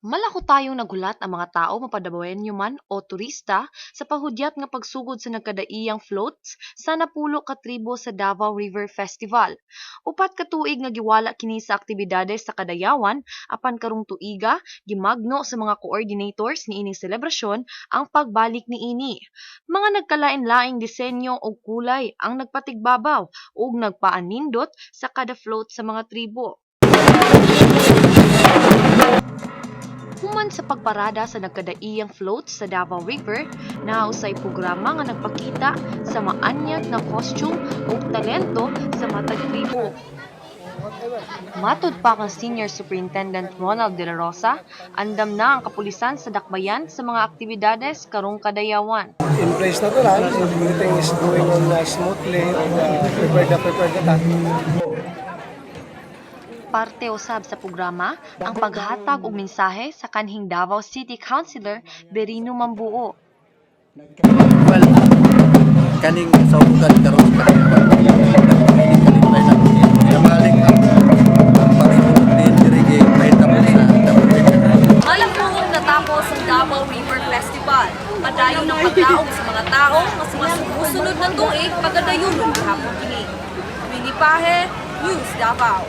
Malako tayong nagulat ang mga tao mapadabawenyo man o turista sa pahudyat nga pagsugod sa nagkadaiyang floats sa napulo ka tribo sa Davao River Festival. Upat ka tuig nga giwala kini sa aktibidades sa Kadayawan apan karong tuiga gimagno sa mga coordinators niining selebrasyon ang pagbalik niini. Mga nagkalain-laing disenyo o kulay ang nagpatigbabaw ug nagpaanindot sa kada float sa mga tribo. Human sa pagparada sa nagkadaiyang floats sa Davao River, nahausay programa nga nagpakita sa maanyag nga costume ug talento sa matag tribo. Matud pa kang Senior Superintendent Ronald De La Rosa, andam na ang kapulisan sa dakbayan sa mga aktibidades karong Kadayawan. In place na to lang, everything is going on smoothly and prepared na ta. Parte usab sa programa ang paghatag og mensahe sa kanhing Davao City Councilor Berino Mambuo. Well, kaning sa ugan karon kaning kalipay na yamaling ang pagsunod din diri may tapos sa Malapurong natapos ang Davao River Festival. Padayon ng pagdaog sa mga tao mas sumusunod ng tuig pagadayon ng hapon kini. Winnie Pahe, News Davao.